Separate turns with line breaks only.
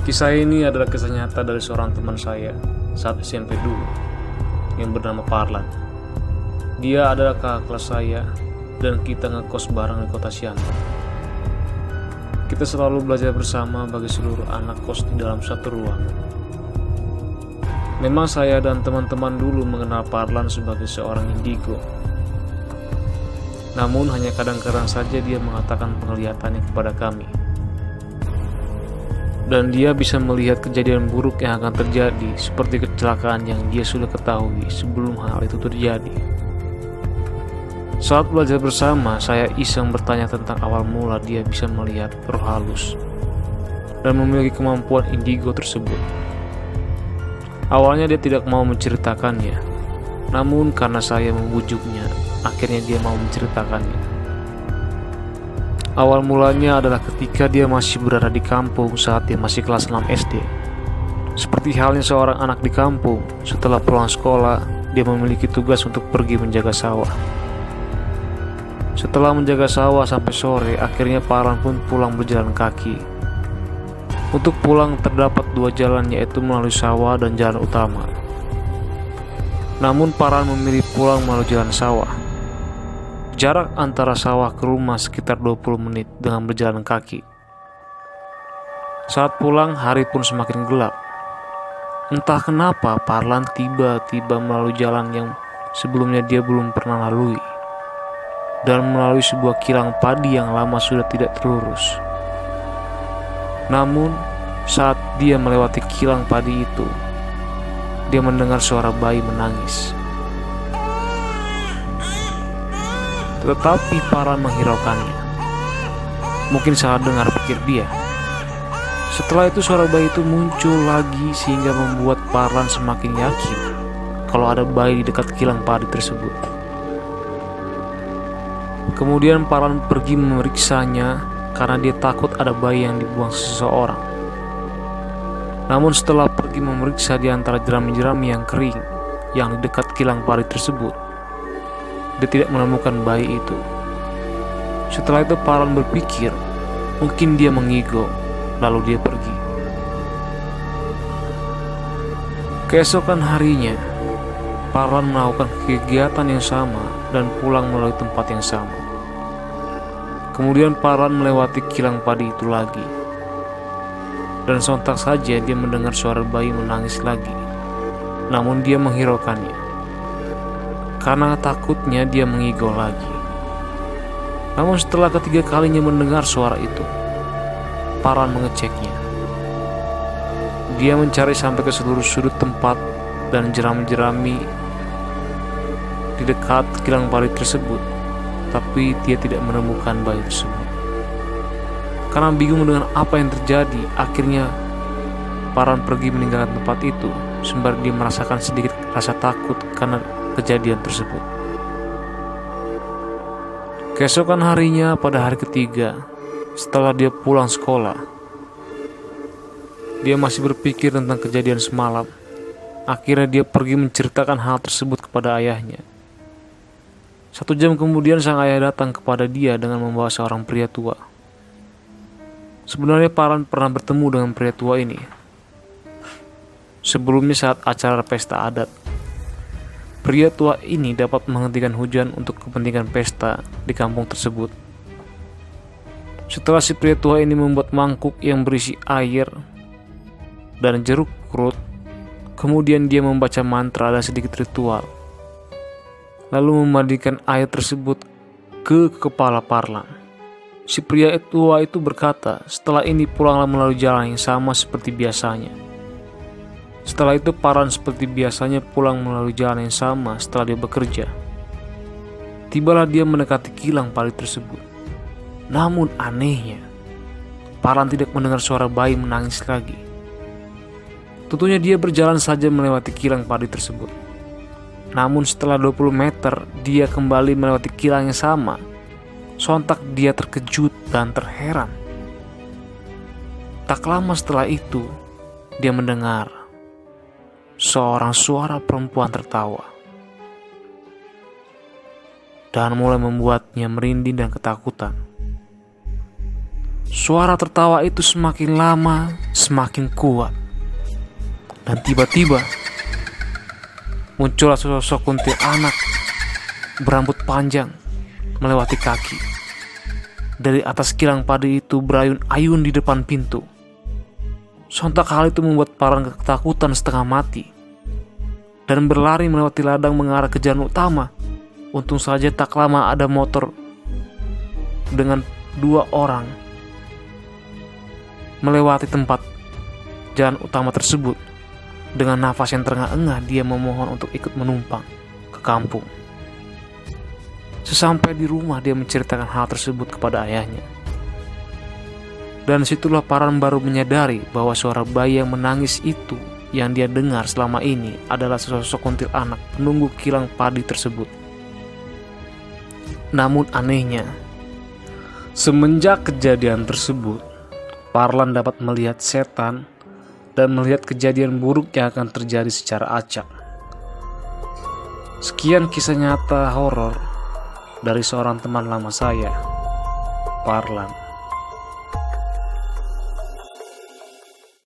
Kisah ini adalah kisah nyata dari seorang teman saya saat SMP dulu yang bernama Parlan. Dia adalah kakak kelas saya dan kita ngekos bareng di kota Siantar. Kita selalu belajar bersama bagi seluruh anak kos di dalam satu ruangan. Memang saya dan teman-teman dulu mengenal Parlan sebagai seorang indigo. Namun hanya kadang-kadang saja dia mengatakan penglihatannya kepada kami. Dan dia bisa melihat kejadian buruk yang akan terjadi seperti kecelakaan yang dia sudah ketahui sebelum hal itu terjadi. Saat belajar bersama, saya iseng bertanya tentang awal mula dia bisa melihat roh halus dan memiliki kemampuan indigo tersebut. Awalnya dia tidak mau menceritakannya, namun karena saya membujuknya, akhirnya dia mau menceritakannya. Awal mulanya adalah ketika dia masih berada di kampung saat dia masih kelas 6 SD. Seperti halnya seorang anak di kampung, setelah pulang sekolah, dia memiliki tugas untuk pergi menjaga sawah. Setelah menjaga sawah sampai sore, akhirnya Parlan pun pulang berjalan kaki. Untuk pulang terdapat dua jalan, yaitu melalui sawah dan jalan utama. Namun Parlan memilih pulang melalui jalan sawah. Jarak antara sawah ke rumah sekitar 20 menit dengan berjalan kaki. Saat pulang, hari pun semakin gelap. Entah kenapa Parlan tiba-tiba melalui jalan yang sebelumnya dia belum pernah lalui, dan melalui sebuah kilang padi yang lama sudah tidak terurus. Namun, saat dia melewati kilang padi itu, dia mendengar suara bayi menangis. Tetapi Parlan menghiraukannya. Mungkin salah dengar, pikir dia. Setelah itu suara bayi itu muncul lagi sehingga membuat Parlan semakin yakin kalau ada bayi di dekat kilang padi tersebut. Kemudian Parlan pergi memeriksanya karena dia takut ada bayi yang dibuang seseorang. Namun setelah pergi memeriksa di antara jerami-jerami yang kering yang di dekat kilang padi tersebut, dia tidak menemukan bayi itu. Setelah itu Parlan berpikir mungkin dia mengigo, lalu dia pergi. Keesokan harinya, Parlan melakukan kegiatan yang sama dan pulang melalui tempat yang sama. Kemudian Parlan melewati kilang padi itu lagi. Dan sontak saja dia mendengar suara bayi menangis lagi. Namun dia menghiraukannya. Karena takutnya dia mengigo lagi. Namun setelah ketiga kalinya mendengar suara itu, Parlan mengeceknya. Dia mencari sampai ke seluruh sudut tempat dan jerami-jerami di dekat kilang padi tersebut, tapi dia tidak menemukan bayi tersebut. Karena bingung dengan apa yang terjadi, akhirnya Parlan pergi meninggalkan tempat itu, sembari dia merasakan sedikit rasa takut karena kejadian tersebut. Keesokan harinya pada hari ketiga, setelah dia pulang sekolah, dia masih berpikir tentang kejadian semalam. Akhirnya dia pergi menceritakan hal tersebut kepada ayahnya. 1 jam kemudian sang ayah datang kepada dia dengan membawa seorang pria tua. Sebenarnya Parlan pernah bertemu dengan pria tua ini sebelumnya saat acara pesta adat. Pria tua ini dapat menghentikan hujan untuk kepentingan pesta di kampung tersebut. Setelah si pria tua ini membuat mangkuk yang berisi air dan jeruk purut, kemudian dia membaca mantra dan sedikit ritual, lalu memandikan air tersebut ke kepala Parlan. Si pria tua itu berkata, setelah ini pulanglah melalui jalan yang sama seperti biasanya. Setelah itu Parlan seperti biasanya pulang melalui jalan yang sama setelah dia bekerja. Tibalah dia mendekati kilang padi tersebut. Namun anehnya, Parlan tidak mendengar suara bayi menangis lagi. Tentunya dia berjalan saja melewati kilang padi tersebut. Namun setelah 20 meter, dia kembali melewati kilang yang sama. Sontak dia terkejut dan terheran. Tak lama setelah itu, dia mendengar seorang suara perempuan tertawa dan mulai membuatnya merinding dan ketakutan. Suara tertawa itu semakin lama semakin kuat. Dan tiba-tiba muncullah sosok kuntilanak berambut panjang melewati kaki. Dari atas kilang padi itu berayun-ayun di depan pintu. Sontak hal itu membuat Parlan ketakutan setengah mati dan berlari melewati ladang mengarah ke jalan utama. Untung saja tak lama ada motor dengan 2 orang melewati tempat jalan utama tersebut. Dengan nafas yang terengah-engah, dia memohon untuk ikut menumpang ke kampung. Sesampai di rumah, dia menceritakan hal tersebut kepada ayahnya. Dan situlah Parlan baru menyadari bahwa suara bayi yang menangis itu yang dia dengar selama ini adalah sesosok kuntilanak penunggu kilang padi tersebut. Namun anehnya, semenjak kejadian tersebut, Parlan dapat melihat setan dan melihat kejadian buruk yang akan terjadi secara acak. Sekian kisah nyata horor dari seorang teman lama saya, Parlan.